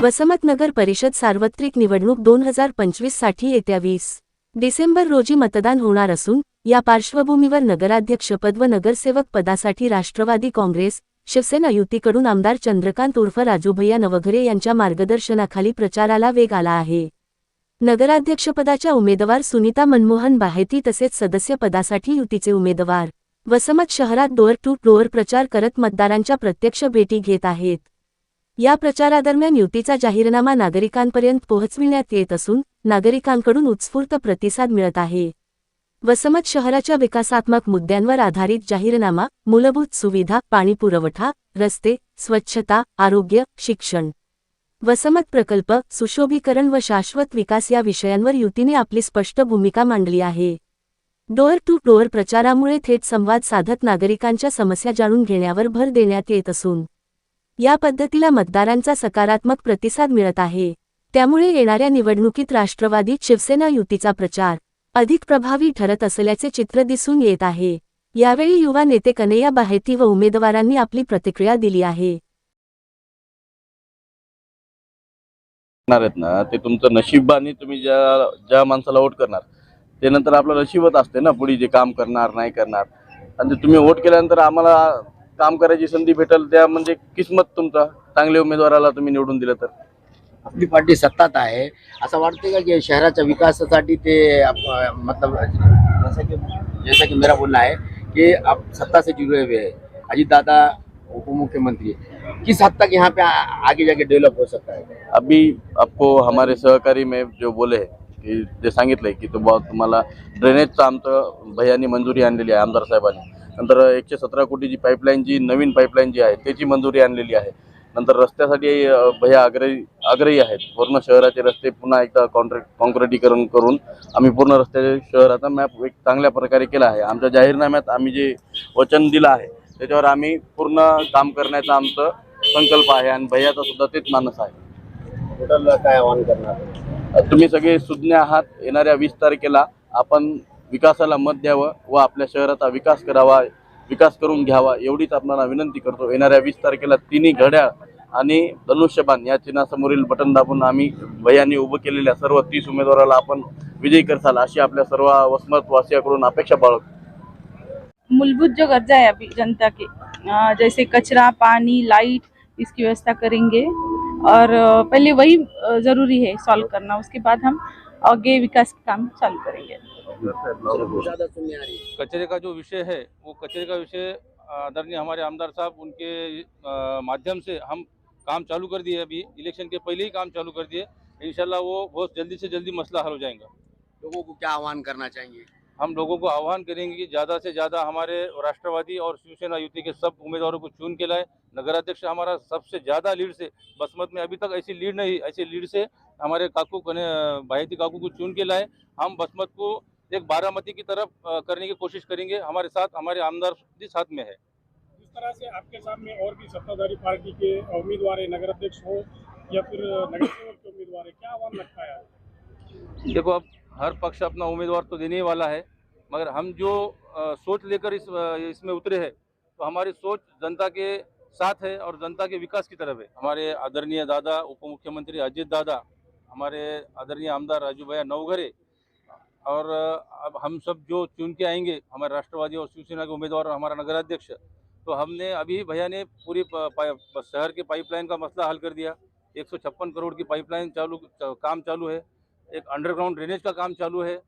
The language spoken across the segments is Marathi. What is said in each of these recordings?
वसमत नगर परिषद सार्वत्रिक निवडणूक 2025 साठी येत्या 20 डिसेंबर रोजी मतदान होणार असून या पार्श्वभूमीवर नगराध्यक्षपद व नगरसेवक पदासाठी राष्ट्रवादी काँग्रेस शिवसेना युतीकडून आमदार चंद्रकांत उर्फ राजूभैया नवघरे यांच्या मार्गदर्शनाखाली प्रचाराला वेग आला आहे। नगराध्यक्षपदाच्या उमेदवार सुनीता मनमोहन बाहेती तसेच सदस्यपदासाठी युतीचे उमेदवार वसमत शहरात डोअर टू डोअर प्रचार करत मतदारांच्या प्रत्यक्ष भेटी घेत आहेत। या प्रचारादरम्यान युतीचा जाहीरनामा नागरिकांपर्यंत पोहोचविण्यात येत असून नागरिकांकडून उत्स्फूर्त प्रतिसाद मिळत आहे। वसमत शहराच्या विकासात्मक मुद्द्यांवर आधारित जाहीरनामा मूलभूत सुविधा, पाणी पुरवठा, रस्ते, स्वच्छता, आरोग्य, शिक्षण, वसमत प्रकल्प, सुशोभीकरण व शाश्वत विकास या विषयांवर युतीने आपली स्पष्ट भूमिका मांडली आहे। डोअर टू डोअर प्रचारामुळे थेट संवाद साधत नागरिकांच्या समस्या जाणून घेण्यावर भर देण्यात येत असून या पद्धतीला मतदारांचा सकारात्मक प्रतिसाद मिळत आहे। त्यामुळे येणाऱ्या निवडणुकीत राष्ट्रवादी शिवसेना युतीचा प्रचार अधिक प्रभावी ठरत असल्याचे चित्र दिसून येत आहे। यावेळी युवा नेते कन्हैया बाहेती व उमेदवारांनी आपली प्रतिक्रिया दिली आहे। ना ते तुमचं नशीब आणि तुम्ही ज्या माणसाला वोट करणार ते नंतर आपलं नशीबच असते ना, पुढे जे काम करणार नाही करणार। आणि तुम्ही वोट केल्यानंतर आम्हाला काम करायची संधी भेटेल त्या म्हणजे किस्मत तुमचा, चांगल्या उमेदवाराला तुम्ही निवडून दिलं तर। आपली पार्टी सत्तात आहे असं वाटते का की शहराच्या विकासासाठी ते मतलब जैसा कि मेरा बोलना है कि आप सत्ता से जुड़े हुए हैं, अजीत दादा उप मुख्यमंत्री, किस हद तक यहाँ पे आगे जाके डेवलप हो सकता है? अभी आपको हमारे सहकारी में जो बोले की ते सांगितलंय की तुम्हाला ड्रेनेजचं आमचं भैयांनी मंजुरी आणलेली आहे, आमदार साहेबांनी। नंतर 117 कोटीची पाईपलाईन जी नवीन पाईपलाईन जी आहे त्याची मंजुरी आणलेली आहे। नंतर रस्त्यासाठी भैया आग्रही आहेत। पूर्ण शहराचे रस्ते पुन्हा एकदा कॉन्क्रिटीकरण करून आम्ही पूर्ण रस्त्याचे शहराचा मॅप एक चांगल्या प्रकारे केला आहे। आमच्या जाहीरनाम्यात आम्ही जे वचन दिलं आहे त्याच्यावर आम्ही पूर्ण काम करण्याचा आमचा संकल्प आहे आणि भैयाचा सुद्धा तेच मानस आहे। टोटल काय आवाहन करणार? तुम्ही सगळे सुज्ञ आहात। येणाऱ्या 20 तारखेला आपण विकासाला मत द्यावं व आपल्या शहराचा विकास करावा, विकास करून घ्यावा एवढीच आपल्याला विनंती करतो। येणाऱ्या 20 तारखेला तिन्ही घड्याळ आणि धनुष्यबाण या चिन्हासमोरील बटन दाबून आम्ही भैयांनी उभं केलेल्या सर्व 30 उमेदवाराला आपण विजयी करसाल अशी आपल्या सर्व वसमत वासियाकडून अपेक्षा बाळगतो। मूलभूत जो गरजा है अभी जनता के, जैसे कचरा, पानी, लाइट, इसकी व्यवस्था करेंगे और पहले वही जरूरी है सॉल्व करना, उसके बाद हम आगे विकास का काम चालू करेंगे। कचरे का जो विषय है वो कचरे का विषय आदरणीय हमारे आमदार साहब उनके माध्यम से हम काम चालू कर दिए। अभी इलेक्शन के पहले ही काम चालू कर दिए। इंशाल्लाह वो बहुत जल्दी से जल्दी मसला हल हो जाएगा। लोगों को क्या आह्वान करना चाहिए? हम लोगों को आह्वान करेंगे कि ज़्यादा से ज़्यादा हमारे राष्ट्रवादी और शिवसेना युति के सब उम्मीदवारों को चुन के लाए। नगराध्यक्ष हमारा सबसे ज़्यादा लीड से, बसमत में अभी तक ऐसी लीड नहीं, ऐसी लीड से हमारे काकू बाहेती काकू को चुन के लाए। हम बसमत को एक बारामती की तरफ करने की कोशिश करेंगे। हमारे साथ हमारे आमदार भी साथ में है। इस तरह से आपके सामने और भी सत्ताधारी पार्टी के उम्मीदवार है, नगराध्यक्ष हो या फिर नगरसेवक के उम्मीदवार है, क्या आह्वान लगता है? देखो, अब हर पक्ष अपना उम्मीदवार तो देने ही वाला है, मगर हम जो सोच लेकर इसमें उतरे हैं तो हमारी सोच जनता के साथ है और जनता के विकास की तरफ है। हमारे आदरणीय दादा उप मुख्यमंत्री अजीत दादा, हमारे आदरणीय आमदार राजूभैया नवघरे और अब हम सब जो चुन के आएंगे हमारे राष्ट्रवादी और शिवसेना के उम्मीदवार और हमारा नगराध्यक्ष, तो हमने अभी भैया ने पूरी शहर के पाइपलाइन का मसला हल कर दिया। 156 करोड़ की पाइपलाइन काम चालू है। एक अंडरग्राउंड ड्रेनेज का काम चालू है।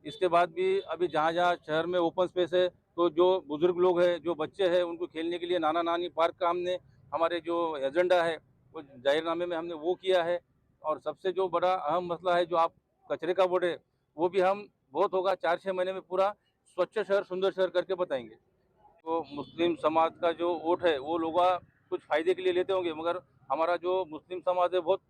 इसके बाद भी अभी जहाँ जहाँ शहर में ओपन स्पेस है तो जो बुजुर्ग लोग हैं, जो बच्चे हैं, उनको खेलने के लिए नाना नानी पार्क का हमने हमारे जो एजेंडा है वो जाहिरनामे में हमने वो किया है। और सबसे जो बड़ा अहम मसला है जो आप कचरे का बोर्ड है वो भी हम बहुत होगा 4-6 महीने में पूरा स्वच्छ शहर सुंदर शहर करके बताएंगे। तो मुस्लिम समाज का जो वोट है वो लोग कुछ फ़ायदे के लिए लेते होंगे, मगर हमारा जो मुस्लिम समाज है बहुत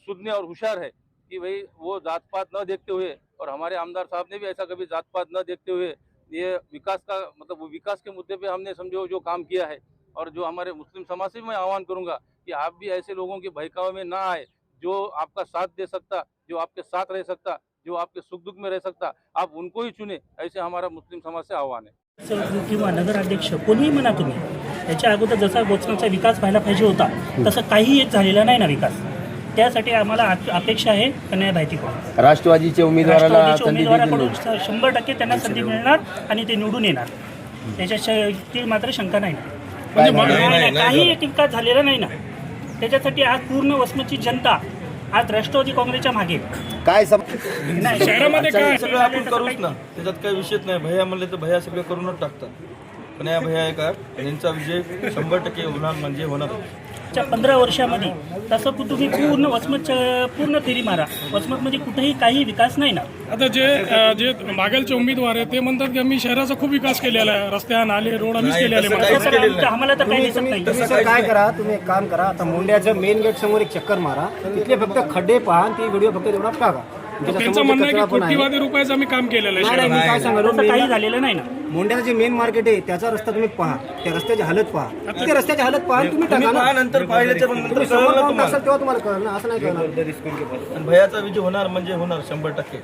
सुज्ञ और होशियार है कि भाई वो जात पात न देखते हुए, और हमारे आमदार साहब ने भी ऐसा कभी जात पात न देखते हुए ये विकास का मतलब वो विकास के मुद्दे पे हमने समझो जो काम किया है। और जो हमारे मुस्लिम समाज से भी मैं आह्वान करूँगा कि आप भी ऐसे लोगों के बहकावे में ना आए, जो आपका साथ दे सकता, जो आपके साथ रह सकता, जो आपके सुख दुख में रह सकता, आप उनको ही चुने, ऐसे हमारा मुस्लिम समाज से आह्वान है। किंवा नगराध्यक्ष कोणीही म्हणा तुम्ही, याच्या अगोदर जसा गोचनाचा विकास व्हायला पाहिजे होता तसं काहीही झालेला नाही ना विकास। त्यासाठी आम्हाला अपेक्षा आहे कन्हैया भाईतीकडून राष्ट्रवादीचे उमेदवाराला राष्ट्रवादीच्या संधी दिली उमेदवाराकडून 100% त्यांना संधी मिळणार आणि ते निवडून येणार त्याच्यात मात्र शंका नाही. काही एक विकास झालेला नाही ना, त्याच्यासाठी आज पूर्ण वसमतची जनता आज राष्ट्रवादी काँग्रेसच्या मागे काय नाही. शहरामध्ये काय सगळं आपण करूच ना, त्याच्यात काही विषयच नाही. भैया म्हणले तर भैया सगळं करूनच टाकतात. पण या भैया का यांचा विजय 100% होणार म्हणजे होणार. 15 वर्षामध्ये तसं तुम्ही पूर्ण वसमतच्या पूर्ण फेरी मारा, वसमतमध्ये कुठेही काही विकास नाही ना. आता जे मागेलचे उमेदवार आहे ते म्हणतात की आम्ही शहराचा खूप विकास केलेला आहे, रस्ते नाले रोड आम्हीच केलेले आहे. आम्हाला तर काही दिसत नाही. तुम्ही सर काय करा, तुम्ही एक काम करा, आता मोंड्याच्या मेन गेट समोर एक चक्कर मारा, तिथले फक्त खड्डे पहा आणि ती व्हिडिओ फक्त तेवढा टाका. त्यांचं म्हणणं आहे की कोट्यवधी रुपयाचं आम्ही काम केलेलं आहे. नाही, मी काय सांगालो, तसं काही झालेलं नाही ना. मोंड्याचं जे मेन मार्केट आहे त्याचा रस्ता तुम्ही पहा, त्या रस्त्याची हालत पहा, त्या रस्त्याची हालत पहा आणि तुम्ही टाका ना. नंतर पाहिल्याच्या नंतर तुम्ही समोर कळलं पाहून तुम्हाला. टाकसाल तेव्हा तुम्हाला कळलं ना, असं नाही कळणार. आणि भैयाचा विजय होणार म्हणजे होणार 100%.